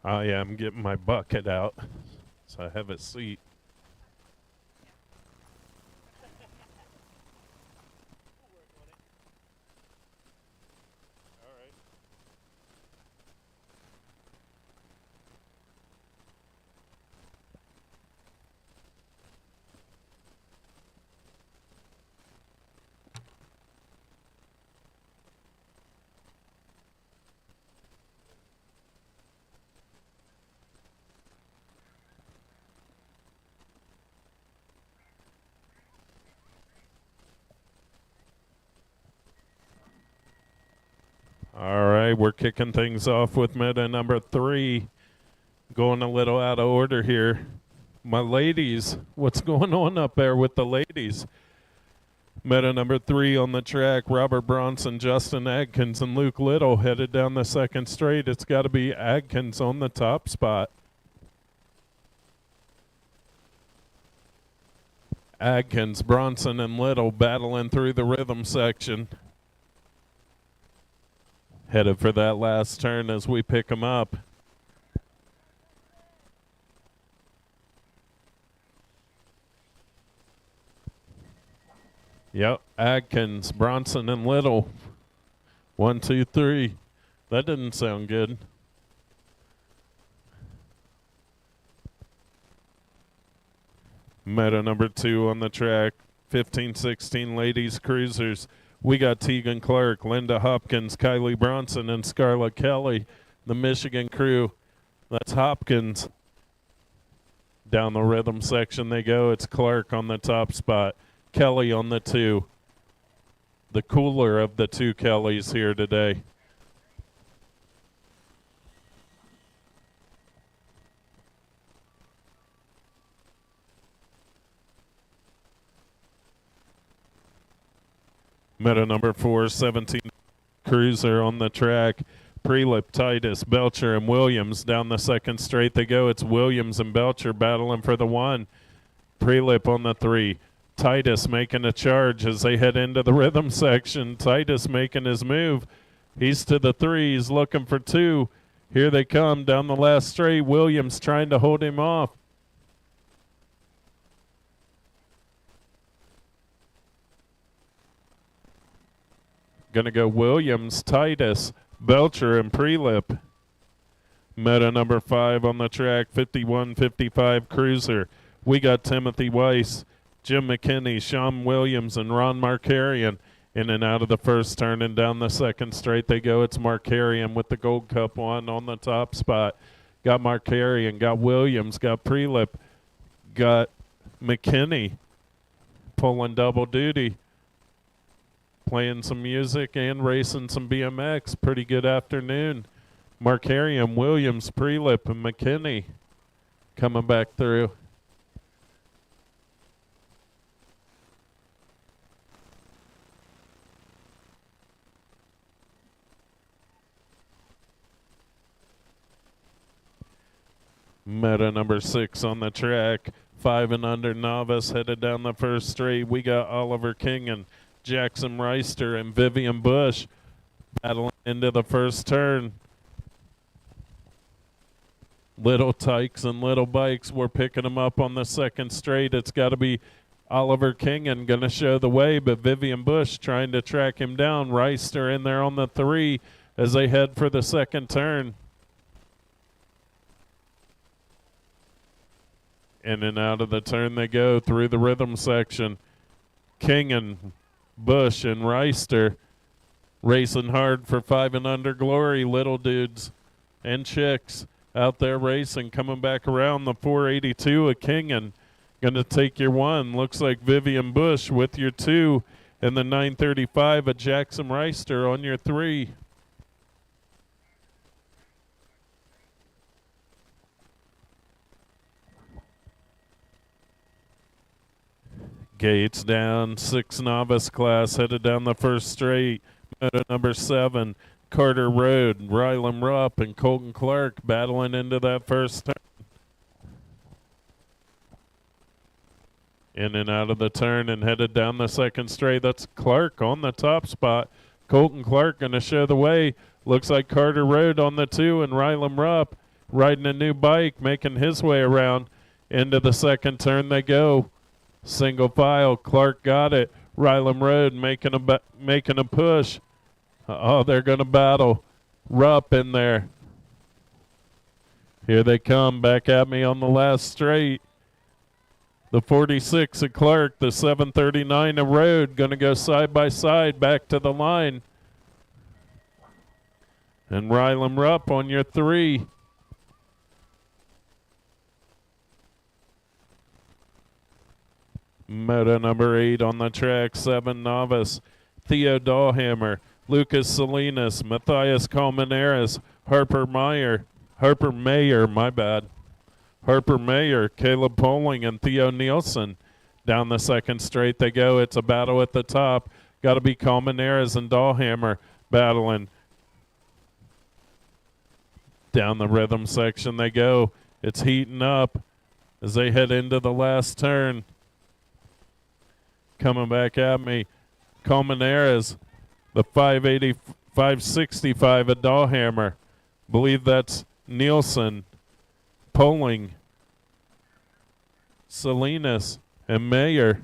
I am getting my bucket out, so I have a seat. All right, we're kicking things off with meta number 3. Going a little out of order here. My ladies, what's going on up there with the ladies? Meta number 3 on the track, Robert Bronson, Justin Adkins, and Luke Little headed down the second straight. It's got to be Adkins on the top spot. Adkins, Bronson, and Little battling through the rhythm section. Headed for that last turn as we pick them up. Yep, Adkins, Bronson, and Little. 1, 2, 3. That didn't sound good. Meta number 2 on the track. 15-16 ladies cruisers. We got Tegan Clark, Linda Hopkins, Kylie Bronson, and Scarlett Kelly. The Michigan crew. That's Hopkins. Down the rhythm section they go. It's Clark on the top spot. Kelly on the 2. The cooler of the 2 Kellys here today. Meta number 4, 17 cruiser on the track. Prelip, Titus, Belcher, and Williams down the second straight they go. It's Williams and Belcher battling for the 1. Prelip on the 3. Titus making a charge as they head into the rhythm section. Titus making his move. He's to the 3. He's looking for 2. Here they come down the last straight. Williams trying to hold him off. Gonna go Williams, Titus, Belcher, and Prelip. Meta number 5 on the track, 51-55 cruiser. We got Timothy Weiss, Jim McKinney, Sean Williams, and Ron Markarian in and out of the first turn, and down the second straight they go. It's Markarian with the Gold Cup 1 on the top spot. Got Markarian, got Williams, got Prelip, got McKinney pulling double duty. Playing some music and racing some BMX. Pretty good afternoon. Markarian, Williams, Prelip, and McKinney coming back through. Meta number 6 on the track. 5 and under novice headed down the first straight. We got Oliver King and Jackson Reister and Vivian Bush battling into the first turn. Little Tykes and Little Bikes, we're picking them up on the second straight. It's got to be Oliver Kingan going to show the way, but Vivian Bush trying to track him down. Reister in there on the 3 as they head for the second turn. In and out of the turn they go through the rhythm section. Kingan, Bush, and Reister racing hard for 5 and under glory. Little dudes and chicks out there racing, coming back around. The 482 of Kingan going to take your 1. Looks like Vivian Bush with your 2, and the 935 of Jackson Reister on your 3. Gates down, 6 novice class headed down the first straight. Meta number 7, Carter Road, Rylan Rupp, and Colton Clark battling into that first turn. In and out of the turn and headed down the second straight. That's Clark on the top spot. Colton Clark going to show the way. Looks like Carter Road on the 2 and Rylan Rupp riding a new bike, making his way around. Into the second turn they go. Single file. Clark got it. Ryland Road making a push. Oh, they're going to battle. Rupp in there. Here they come back at me on the last straight. The 46 of Clark, the 739 of Road, going to go side by side back to the line. And Ryland Rupp on your 3. Moto number 8 on the track, 7 novice. Theo Dahlhammer, Lucas Salinas, Matthias Colmenares, Harper Mayer, Caleb Poling, and Theo Nielsen. Down the second straight they go. It's a battle at the top. Got to be Colmenares and Dahlhammer battling. Down the rhythm section they go. It's heating up as they head into the last turn. Coming back at me, Colmenares, the 580, 565 at Dahlhammer. Believe that's Nielsen, Poling, Salinas, and Mayer.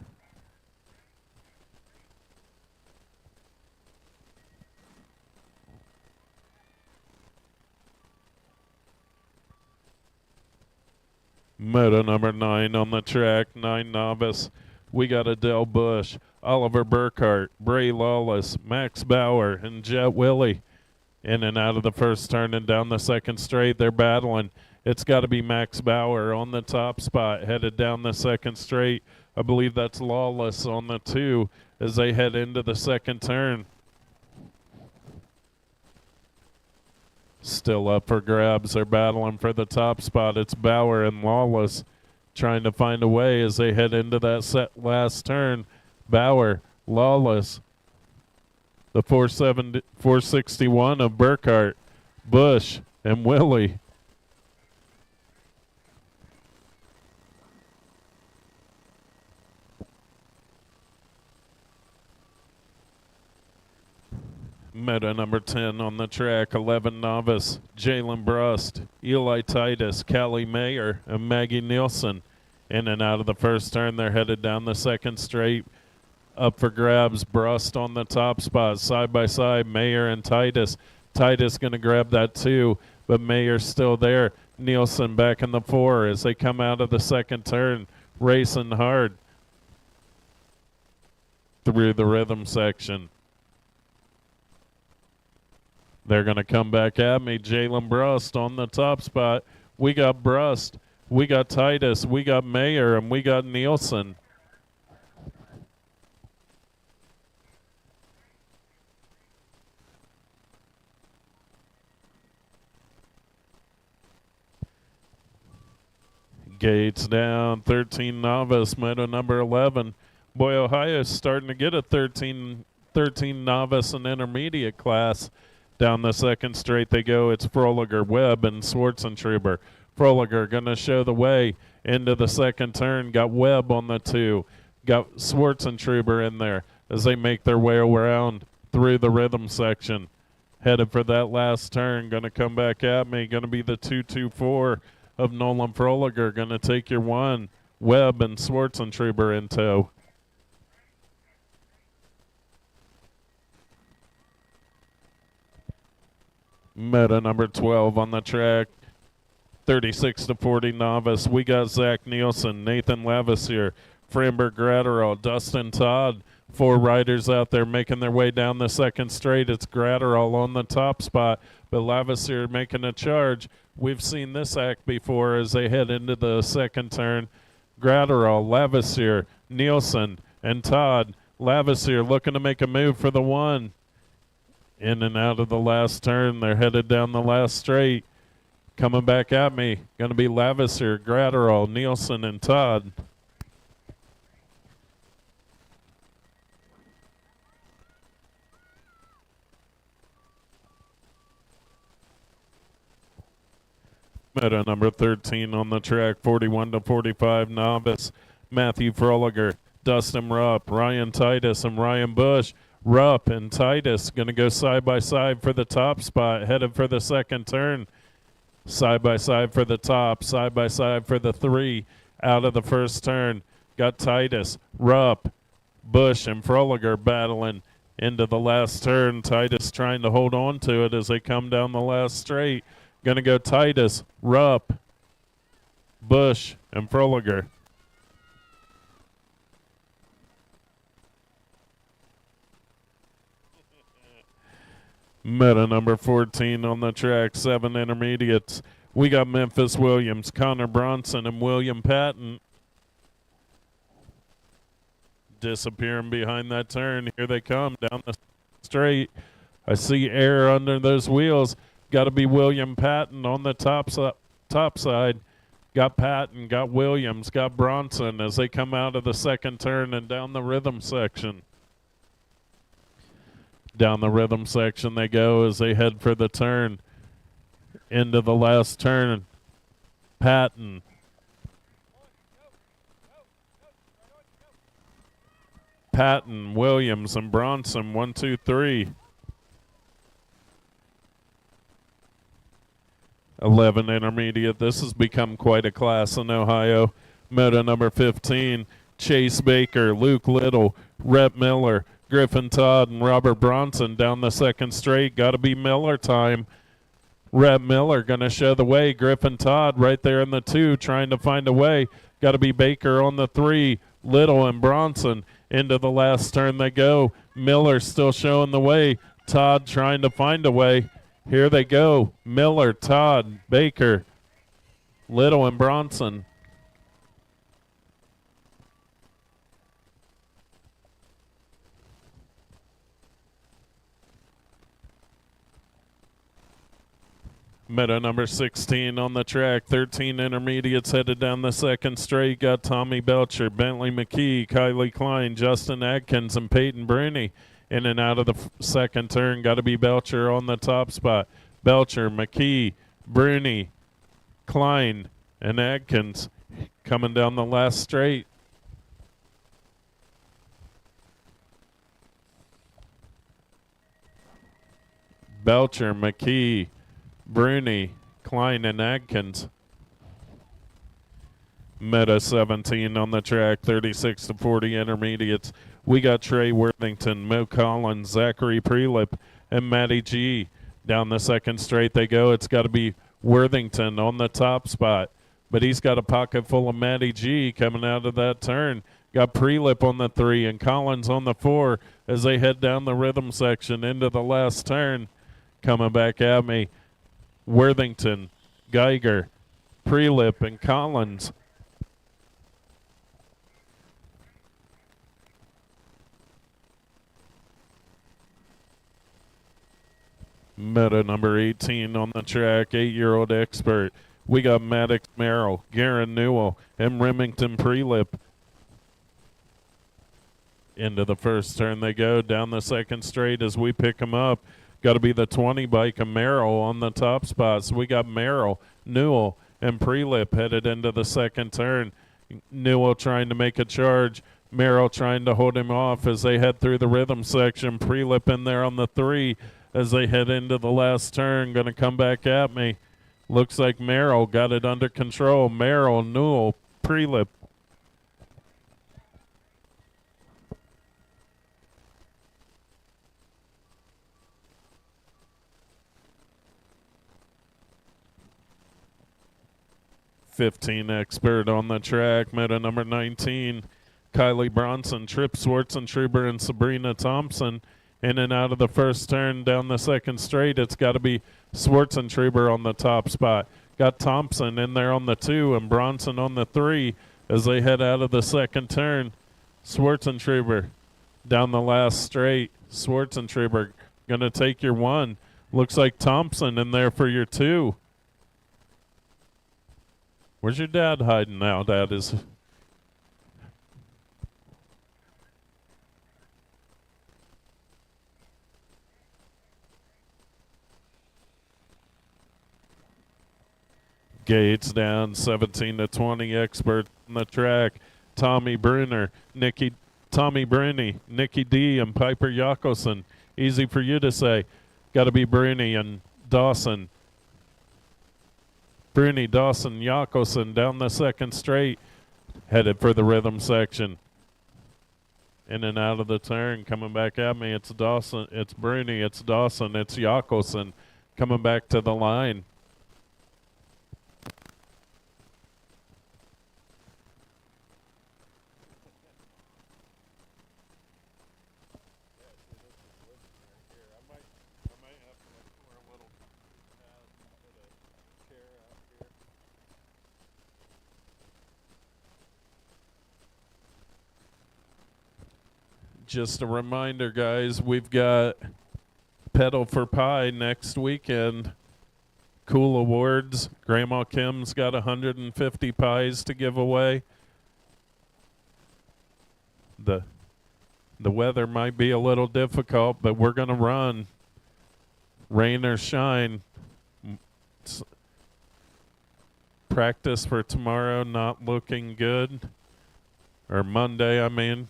Moto number 9 on the track, 9 novice. We got Adele Bush, Oliver Burkhart, Bray Lawless, Max Bauer, and Jet Willie. In and out of the first turn and down the second straight, they're battling. It's got to be Max Bauer on the top spot, headed down the second straight. I believe that's Lawless on the 2 as they head into the second turn. Still up for grabs. They're battling for the top spot. It's Bauer and Lawless trying to find a way as they head into that last turn. Bauer, Lawless, the 461 of Burkhart, Bush, and Willie. Moto number 10 on the track, 11 novice, Jalen Brust, Eli Titus, Callie Mayer, and Maggie Nielsen. In and out of the first turn, they're headed down the second straight. Up for grabs, Brust on the top spot, side by side, Mayer and Titus. Titus going to grab that 2, but Mayer's still there. Nielsen back in the 4 as they come out of the second turn, racing hard through the rhythm section. They're going to come back at me. Jalen Brust on the top spot. We got Brust. We got Titus. We got Mayer. And we got Nielsen. Gates down. 13 novice. Moto number 11. Boy, Ohio's starting to get a 13 novice and intermediate class. Down the second straight they go. It's Froliger, Webb, and Schwartzentruber. Froliger going to show the way into the second turn. Got Webb on the 2. Got Schwartzentruber in there as they make their way around through the rhythm section. Headed for that last turn. Going to come back at me. Going to be the 224 of Nolan Froliger. Going to take your 1. Webb and Schwartzentruber in tow. Meta number 12 on the track, 36-40 novice. We got Zach Nielsen, Nathan Lavasier, Framberg Gratterall, Dustin Todd. 4 riders out there making their way down the second straight. It's Gratterall on the top spot, but Lavasier making a charge. We've seen this act before as they head into the second turn. Gratterall, Lavasier, Nielsen, and Todd. Lavasier looking to make a move for the 1. In and out of the last turn. They're headed down the last straight. Coming back at me. Going to be Lavasier, Gratterall, Nielsen, and Todd. Meta number 13 on the track, 41-45 novice. Matthew Froliger, Dustin Rupp, Ryan Titus, and Ryan Bush. Rupp and Titus going to go side by side for the top spot, headed for the second turn. Side by side for the top, side by side for the 3. Out of the first turn, got Titus, Rupp, Bush, and Froliger battling into the last turn. Titus trying to hold on to it as they come down the last straight. Going to go Titus, Rupp, Bush, and Froliger. Meta number 14 on the track, 7 intermediates. We got Memphis Williams, Connor Bronson, and William Patton. Disappearing behind that turn. Here they come down the straight. I see air under those wheels. Got to be William Patton on the top side. Got Patton, got Williams, got Bronson as they come out of the second turn and down the rhythm section. Down the rhythm section they go as they head for the turn. Into the last turn. Patton. Patton, Williams, and Bronson. 1, 2, 3. 11 intermediate. This has become quite a class in Ohio. Moto number 15. Chase Baker, Luke Little, Rhett Miller, Griffin Todd, and Robert Bronson down the second straight. Got to be Miller time. Rhett Miller going to show the way. Griffin Todd right there in the 2 trying to find a way. Got to be Baker on the 3. Little and Bronson into the last turn they go. Miller still showing the way. Todd trying to find a way. Here they go. Miller, Todd, Baker, Little, and Bronson. Meta number 16 on the track. 13 intermediates headed down the second straight. Got Tommy Belcher, Bentley McKee, Kylie Klein, Justin Adkins, and Peyton Bruni. In and out of the second turn. Got to be Belcher on the top spot. Belcher, McKee, Bruni, Klein, and Adkins coming down the last straight. Belcher, McKee, Bruni, Klein, and Adkins. Meta 17 on the track, 36 to 40 intermediates. We got Trey Worthington, Mo Collins, Zachary Prelip, and Matty G. Down the second straight they go. It's got to be Worthington on the top spot. But he's got a pocket full of Matty G coming out of that turn. Got Prelip on the 3 and Collins on the 4 as they head down the rhythm section into the last turn. Coming back at me, Worthington, Geiger, Prelip, and Collins. Meta number 18 on the track, 8-year-old expert. We got Maddox Merrill, Garen Newell, and Remington Prelip. Into the first turn they go. Down the second straight as we pick them up. Got to be the 20 bike of Merrill on the top spot. So we got Merrill, Newell, and Prelip headed into the second turn. Newell trying to make a charge. Merrill trying to hold him off as they head through the rhythm section. Prelip in there on the 3 as they head into the last turn. Going to come back at me. Looks like Merrill got it under control. Merrill, Newell, Prelip. '15 expert on the track. Meta number 19. Kylie Bronson, Trip Schwartzentruber, and Sabrina Thompson. In and out of the first turn down the second straight. It's got to be Schwartzentruber on the top spot. Got Thompson in there on the 2 and Bronson on the 3 as they head out of the second turn. Schwartzentruber down the last straight. Schwartzentruber going to take your 1. Looks like Thompson in there for your 2. Where's your dad hiding now? Dad is... Gates down 17 to 20. Expert on the track. Tommy Bruni, Nikki D, and Piper Yakosen. Easy for you to say. Got to be Bruni and Dawson. Bruni, Dawson, Yakosen down the second straight, headed for the rhythm section. In and out of the turn, coming back at me. It's Dawson, it's Bruni, it's Dawson, it's Yakosen coming back to the line. Just a reminder, guys, we've got Pedal for Pie next weekend. Cool awards. Grandma Kim's got 150 pies to give away. The weather might be a little difficult, but we're going to run. Rain or shine. Practice for tomorrow not looking good. Or Monday, I mean.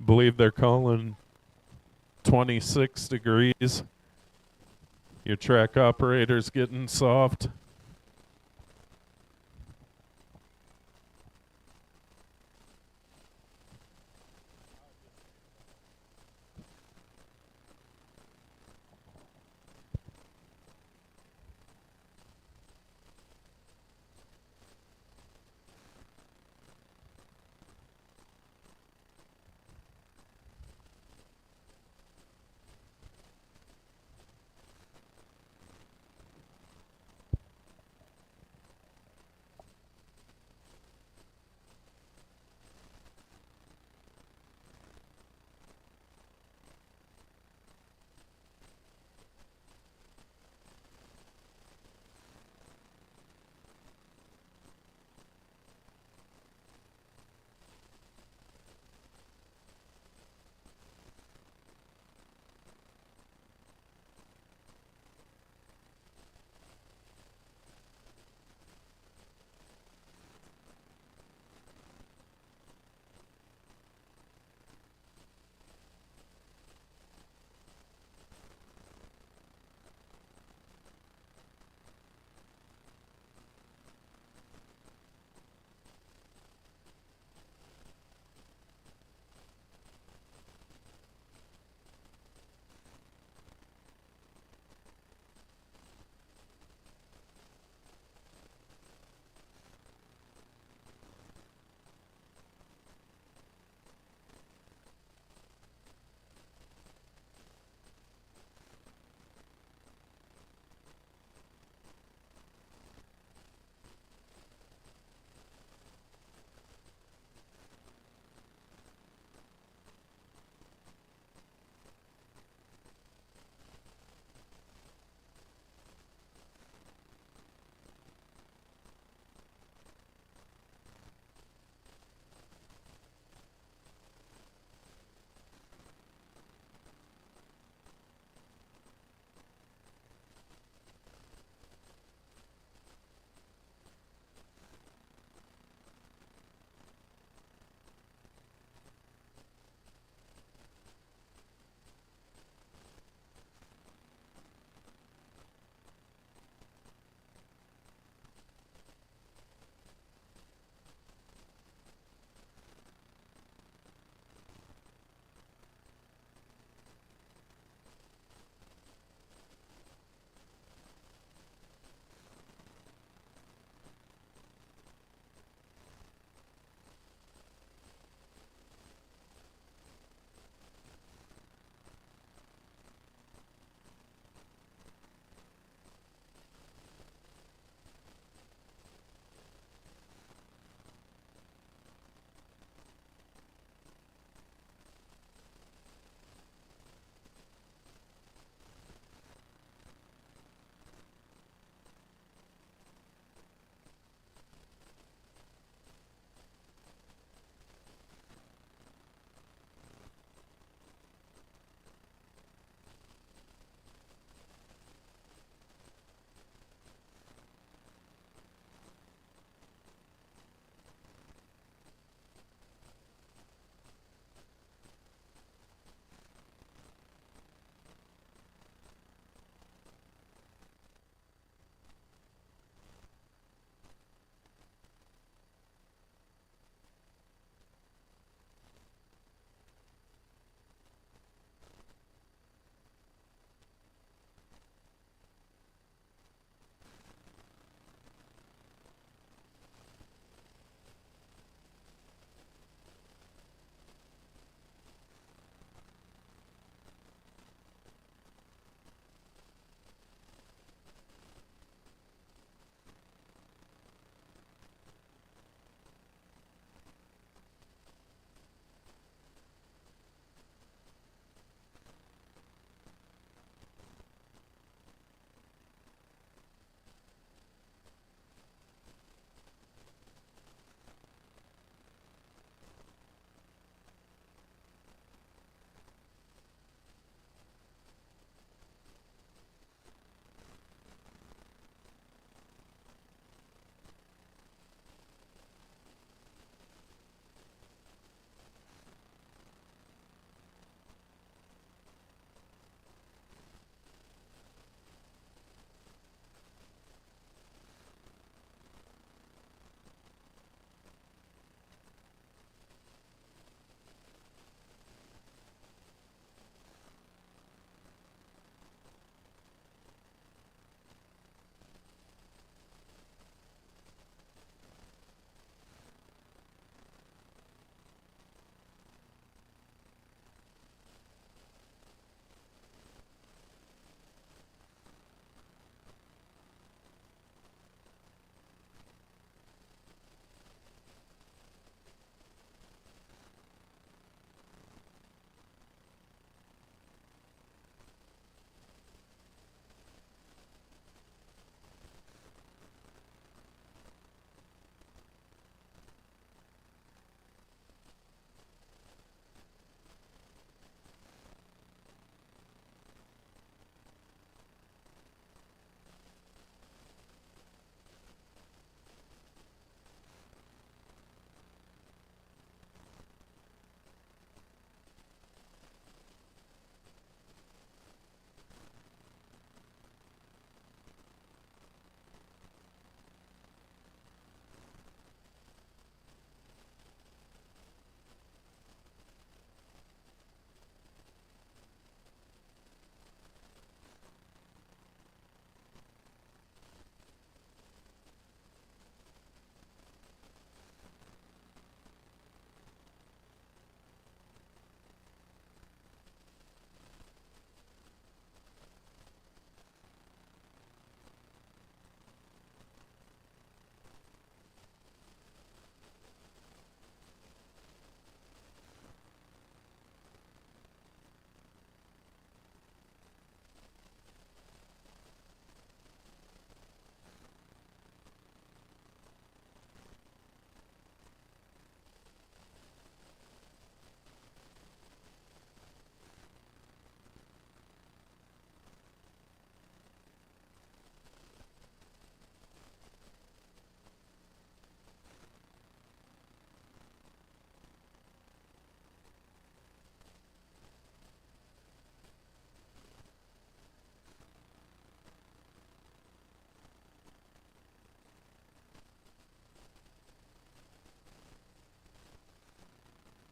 Believe they're calling 26 degrees. Your track operator's getting soft.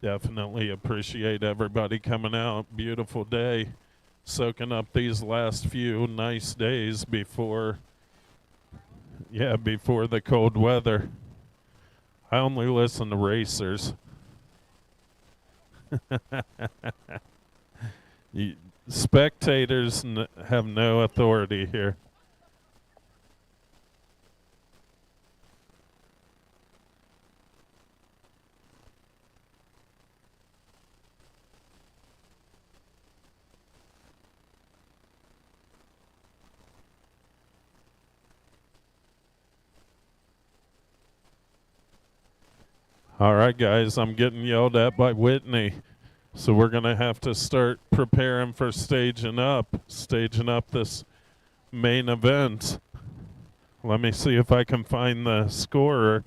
Definitely appreciate everybody coming out. Beautiful day. Soaking up these last few nice days before the cold weather. I only listen to racers. You, spectators have no authority here. All right, guys, I'm getting yelled at by Whitney. So we're going to have to start preparing for staging up this main event. Let me see if I can find the scorer.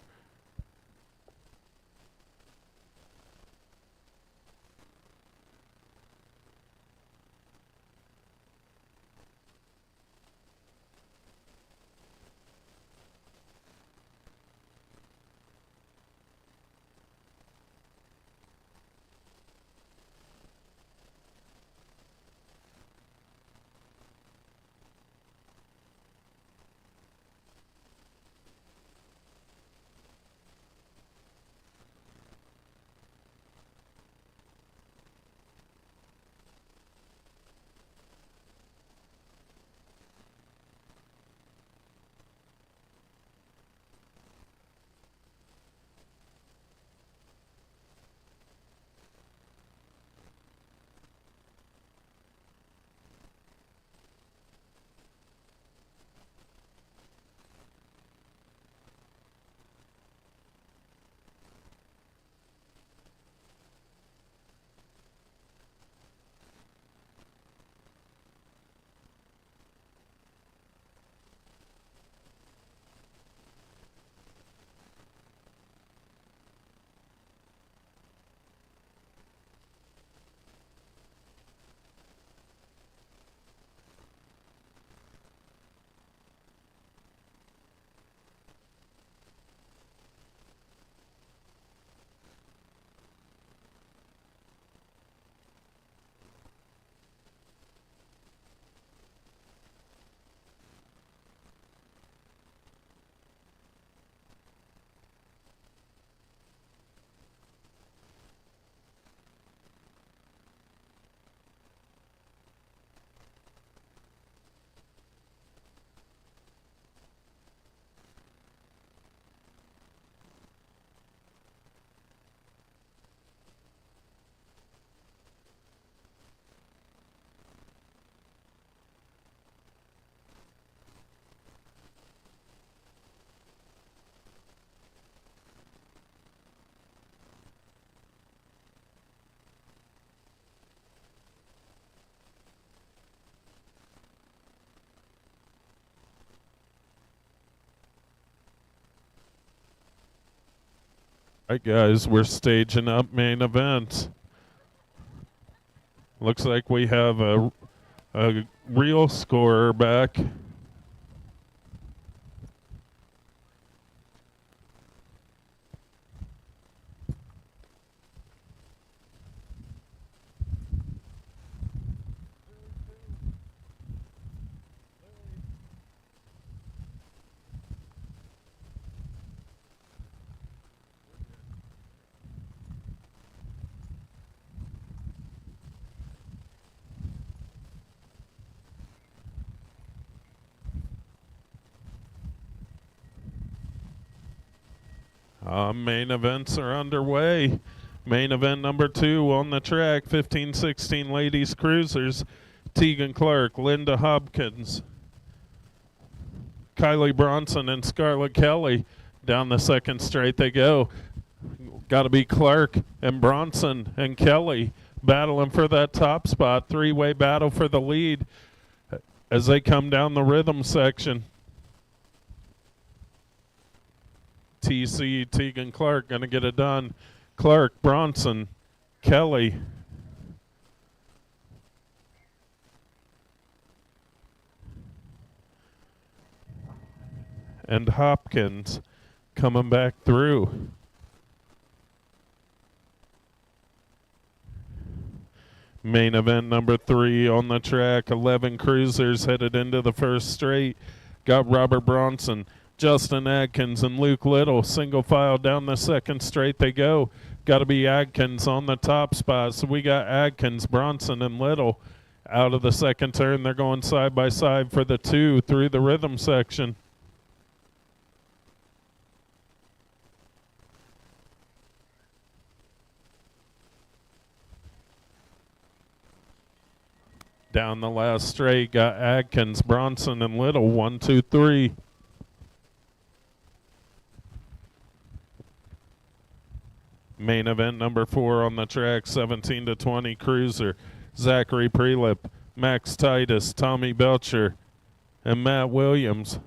All right, guys, we're staging up main event. Looks like we have a real scorer back. Main events are underway. Main event number 2 on the track, 15-16 ladies cruisers. Tegan Clark, Linda Hopkins, Kylie Bronson, and Scarlett Kelly. Down the second straight they go. Got to be Clark and Bronson and Kelly battling for that top spot. Three-way battle for the lead as they come down the rhythm section. TC, Tegan Clark, going to get it done. Clark, Bronson, Kelly. And Hopkins coming back through. Main event number 3 on the track. 11 cruisers headed into the first straight. Got Robert Bronson, Justin Adkins, and Luke Little. Single file down the second straight they go. Got to be Adkins on the top spot. So we got Adkins, Bronson, and Little out of the second turn. They're going side by side for the 2 through the rhythm section. Down the last straight, got Adkins, Bronson, and Little. 1, 2, 3. Main event number 4 on the track, 17 to 20 cruiser. Zachary Prelip, Max Titus, Tommy Belcher, and Matt Williams.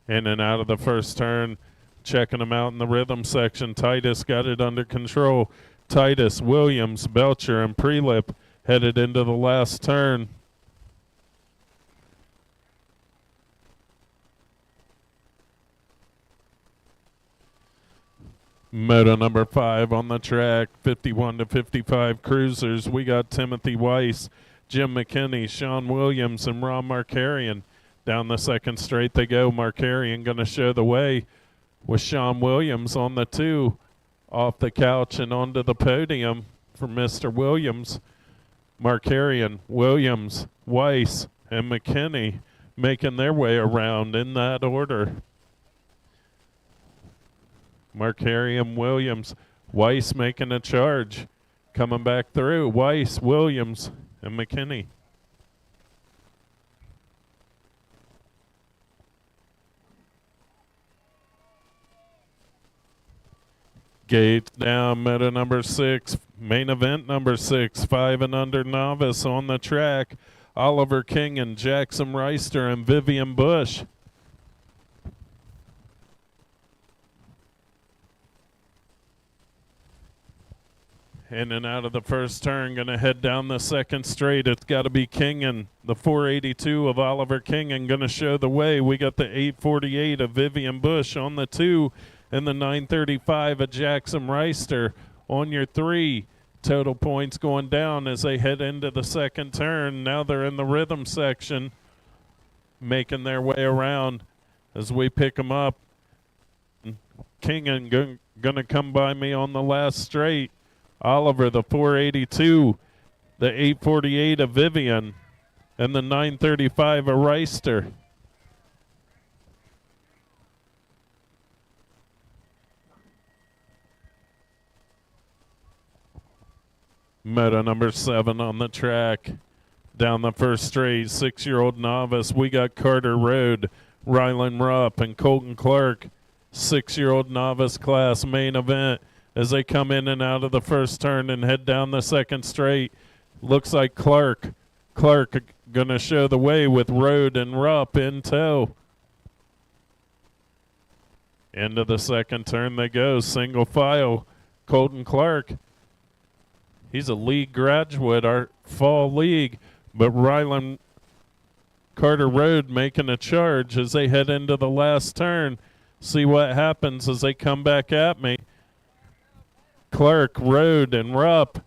In and out of the first turn, checking them out in the rhythm section. Titus got it under control. Titus, Williams, Belcher, and Prelip headed into the last turn. Moto number 5 on the track, 51 to 55 cruisers. We got Timothy Weiss, Jim McKinney, Sean Williams, and Ron Markarian. Down the second straight they go. Markarian going to show the way with Sean Williams on the 2. Off the couch and onto the podium for Mr. Williams. Markarian, Williams, Weiss, and McKinney making their way around in that order. Markarian, Williams, Weiss making a charge. Coming back through, Weiss, Williams, and McKinney. Gates down, moto number 6, main event number 6, 5 and under novice on the track. Oliver King and Jackson Reister and Vivian Bush. In and out of the first turn, going to head down the second straight. It's got to be Kingen, the 482 of Oliver Kingen, going to show the way. We got the 848 of Vivian Bush on the 2, and the 935 of Jackson Reister on your 3. Total points going down as they head into the second turn. Now they're in the rhythm section, making their way around as we pick them up. Kingen going to come by me on the last straight. Oliver, the 482, the 848 of Vivian, and the 935 of Reister. Moto number 7 on the track. Down the first straight, 6-year-old novice. We got Carter Road, Rylan Rupp, and Colton Clark. 6-year-old novice class main event as they come in and out of the first turn and head down the second straight. Looks like Clark going to show the way with Road and Rupp in tow. Into the second turn they go, single file. Colton Clark, he's a league graduate, our fall league, but Rylan Carter Road making a charge as they head into the last turn. See what happens as they come back at me. Clark, Road, and Rupp.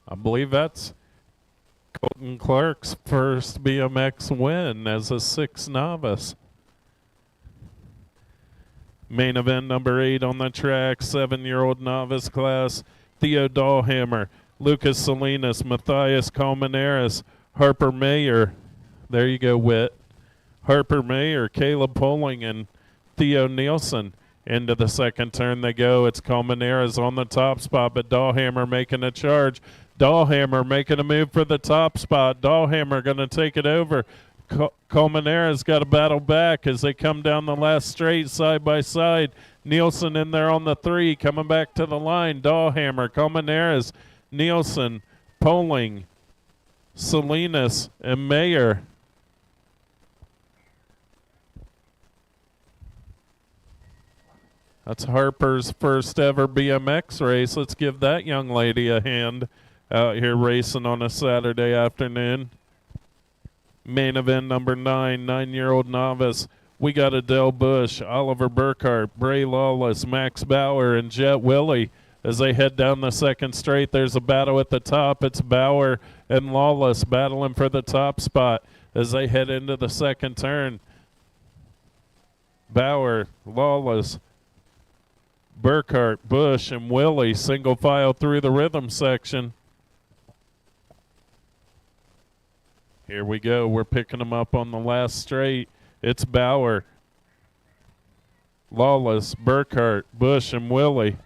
I believe that's Colton Clark's first BMX win as a 6 novice. Main event number 8 on the track, 7-year-old novice class. Theo Dahlhammer, Lucas Salinas, Matthias Colmenares, Harper Mayer. There you go, Whit. Harper Mayer, Caleb Poling, and Theo Nielsen. Into the second turn they go. It's Colmenares on the top spot, but Dahlhammer making a charge. Dahlhammer making a move for the top spot. Dahlhammer going to take it over. Colmenares got to battle back as they come down the last straight side by side. Nielsen in there on the 3, coming back to the line. Dahlhammer, Colmenares, Nielsen, Poling, Salinas, and Mayer. That's Harper's first ever BMX race. Let's give that young lady a hand out here racing on a Saturday afternoon. Main event number 9, 9-year-old novice. We got Adele Bush, Oliver Burkhart, Bray Lawless, Max Bauer, and Jet Willie. As they head down the second straight, there's a battle at the top. It's Bauer and Lawless battling for the top spot as they head into the second turn. Bauer, Lawless, Burkhart, Bush, and Willie single file through the rhythm section. Here we go. We're picking them up on the last straight. It's Bauer, Lawless, Burkhart, Bush, and Willie.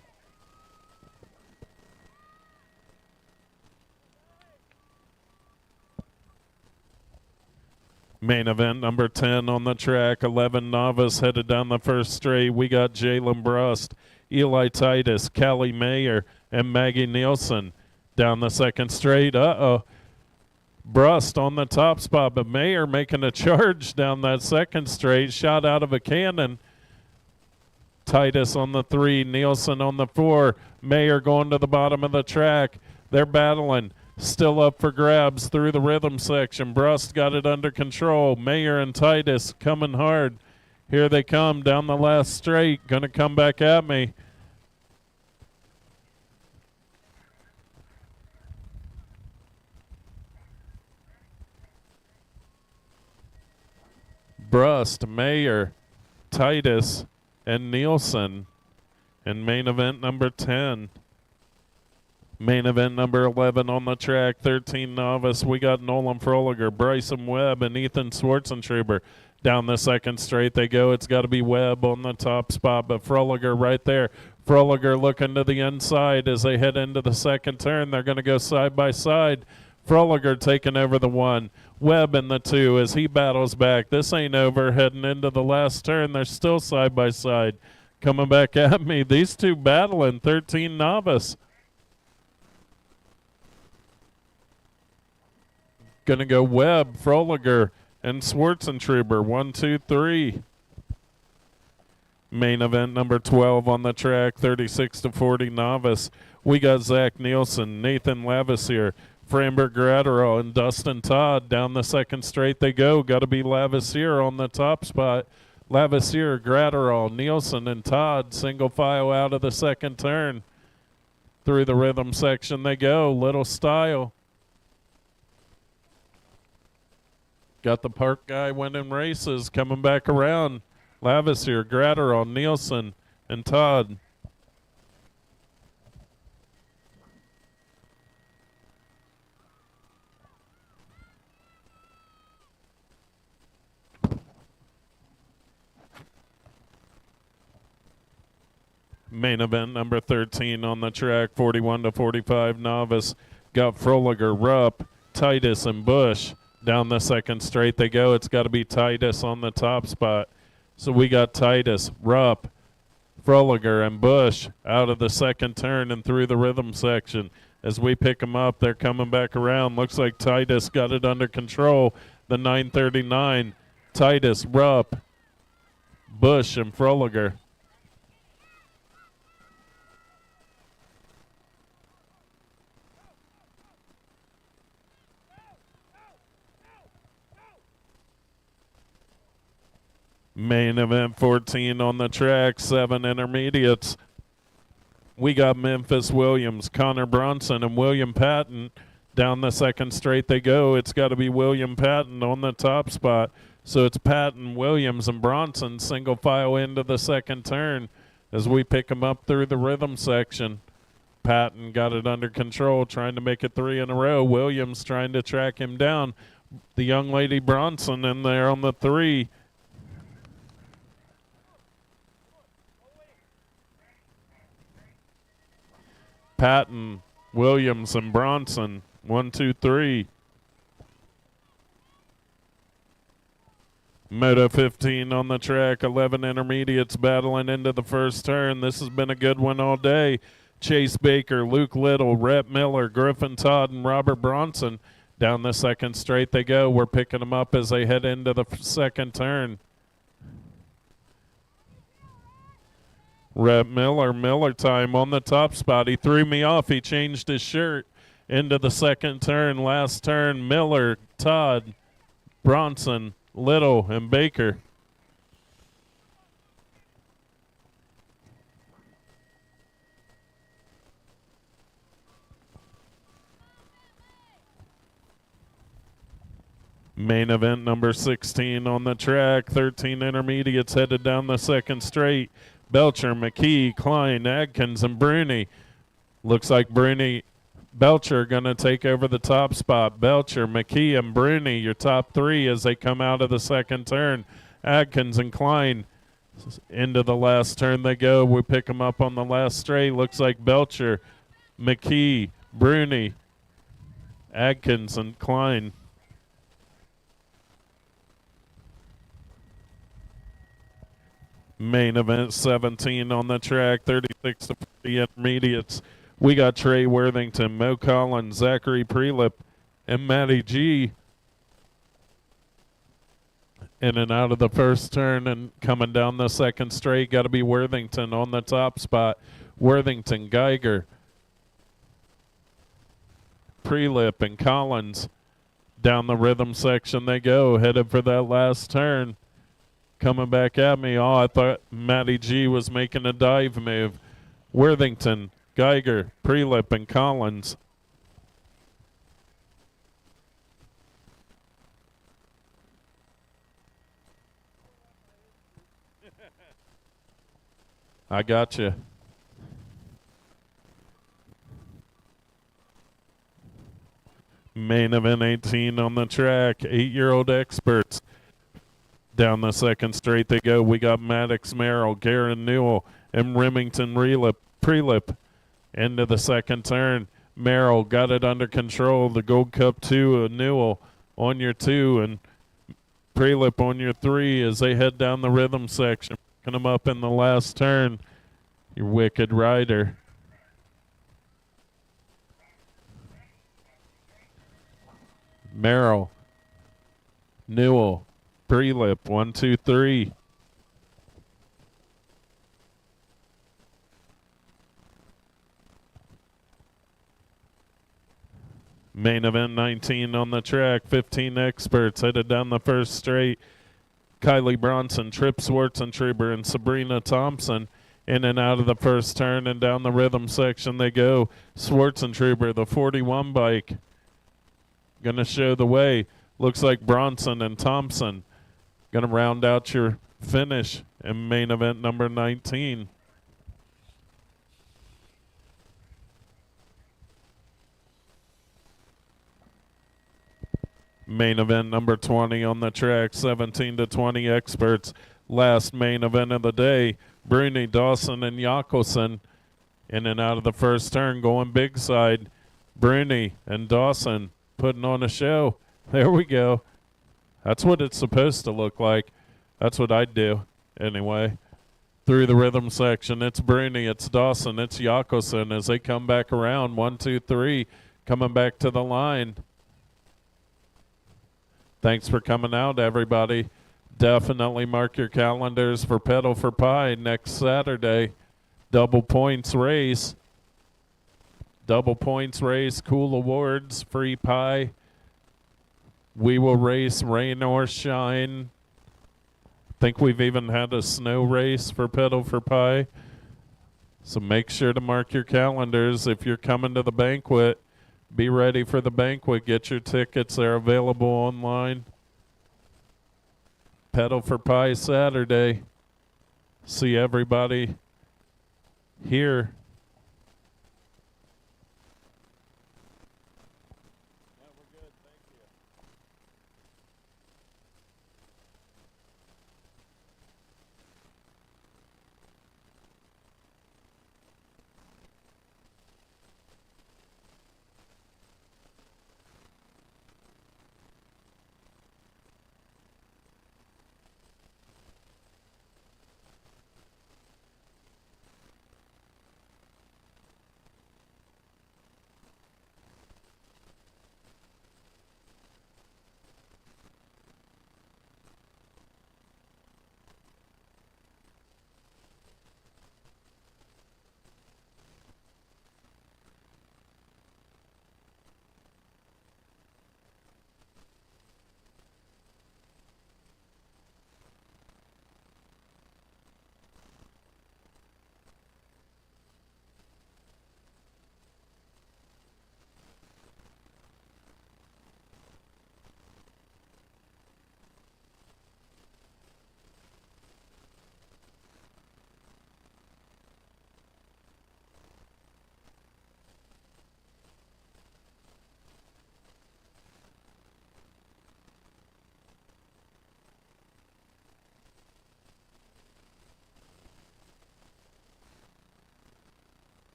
Main event number 10 on the track. 11 novice headed down the first straight. We got Jalen Brust, Eli Titus, Callie Mayer, and Maggie Nielsen down the second straight. Brust on the top spot, but Mayer making a charge down that second straight. Shot out of a cannon. Titus on the 3, Nielsen on the 4. Mayer going to the bottom of the track. They're battling. Still up for grabs through the rhythm section. Brust got it under control. Mayer and Titus coming hard. Here they come down the last straight. Going to come back at me. Brust, Mayer, Titus, and Nielsen in main event number 10. Main event number 11 on the track, 13 novice. We got Nolan Froliger, Bryson Webb, and Ethan Schwartzentruber. Down the second straight they go. It's got to be Webb on the top spot, but Froliger right there. Froliger looking to the inside as they head into the second turn. They're going to go side by side. Froliger taking over the 1. Webb in the 2 as he battles back. This ain't over. Heading into the last turn. They're still side by side. Coming back at me. These two battling. 13 novice. Going to go Webb, Froliger, and Schwartzentruber. 1, 2, 3. Main event number 12 on the track, 36-40 novice. We got Zach Nielsen, Nathan Lavoisier, Framberg Gratterall, and Dustin Todd. Down the second straight they go. Got to be Lavoisier on the top spot. Lavoisier, Gratterall, Nielsen, and Todd single file out of the second turn. Through the rhythm section they go. Little style. Got the park guy winning races coming back around. Lavoisier, Gratterall, Nielsen, and Todd. Main event number 13 on the track, 41-45 novice. Got Froliger, Rupp, Titus, and Bush. Down the second straight they go. It's got to be Titus on the top spot. So we got Titus, Rupp, Froliger, and Bush out of the second turn and through the rhythm section. As we pick them up, they're coming back around. Looks like Titus got it under control. The 939, Titus, Rupp, Bush, and Froliger. Main event 14 on the track, 7 intermediates. We got Memphis Williams, Connor Bronson, and William Patton. Down the second straight they go. It's got to be William Patton on the top spot. So it's Patton, Williams, and Bronson single file into the second turn as we pick them up through the rhythm section. Patton got it under control, trying to make it 3 in a row. Williams trying to track him down. The young lady Bronson in there on the 3. Patton, Williams, and Bronson. 1, 2, 3. Moto 15 on the track. 11 intermediates battling into the first turn. This has been a good one all day. Chase Baker, Luke Little, Rhett Miller, Griffin Todd, and Robert Bronson. Down the second straight they go. We're picking them up as they head into the second turn. Rhett Miller, Miller time on the top spot. He threw me off. He changed his shirt into the second turn. Last turn, Miller, Todd, Bronson, Little, and Baker. Main event number 16 on the track. 13 intermediates headed down the second straight. Belcher, McKee, Klein, Adkins, and Bruni. Looks like Belcher going to take over the top spot. Belcher, McKee, and Bruni, your top three as they come out of the second turn. Adkins and Klein into the last turn they go. We pick them up on the last straight. Looks like Belcher, McKee, Bruni, Adkins, and Klein. Main event 17 on the track, 36 to 40 intermediates. We got Trey Worthington, Mo Collins, Zachary Prelip, and Matty G. In and out of the first turn and coming down the second straight. Got to be Worthington on the top spot. Worthington, Geiger, Prelip, and Collins. Down the rhythm section they go, headed for that last turn. Coming back at me. Oh, I thought Matty G was making a dive move. Worthington, Geiger, Prelip, and Collins. I got you. Main event 18 on the track. 8-year-old experts. Down the second straight they go. We got Maddox Merrill, Garen Newell, and Remington Prelip. Into the second turn. Merrill got it under control. The Gold Cup 2 of Newell on your 2 and Prelip on your 3 as they head down the rhythm section. Picking them up in the last turn. Your Wicked Rider. Merrill, Newell, Prelip, 1, 2, 3. Main event 19 on the track. 15 experts headed down the first straight. Kylie Bronson, Trip Schwartzentruber, and Sabrina Thompson in and out of the first turn, and down the rhythm section they go. Schwartzentruber, the 41 bike, going to show the way. Looks like Bronson and Thompson going to round out your finish in main event number 19. Main event number 20 on the track, 17 to 20 experts. Last main event of the day, Bruni, Dawson, and Yakelson in and out of the first turn, going big side. Bruni and Dawson putting on a show. There we go. That's what it's supposed to look like. That's what I'd do anyway. Through the rhythm section, it's Bruni, it's Dawson, it's Yakelson as they come back around. 1, 2, 3, coming back to the line. Thanks for coming out, everybody. Definitely mark your calendars for Pedal for Pie next Saturday. Double points race. Double points race, cool awards, free pie. We will race rain or shine. Think we've even had a snow race for Pedal for Pie. So make sure to mark your calendars if you're coming to the banquet. Be ready for the banquet. Get your tickets. They're available online. Pedal for Pie Saturday. See everybody here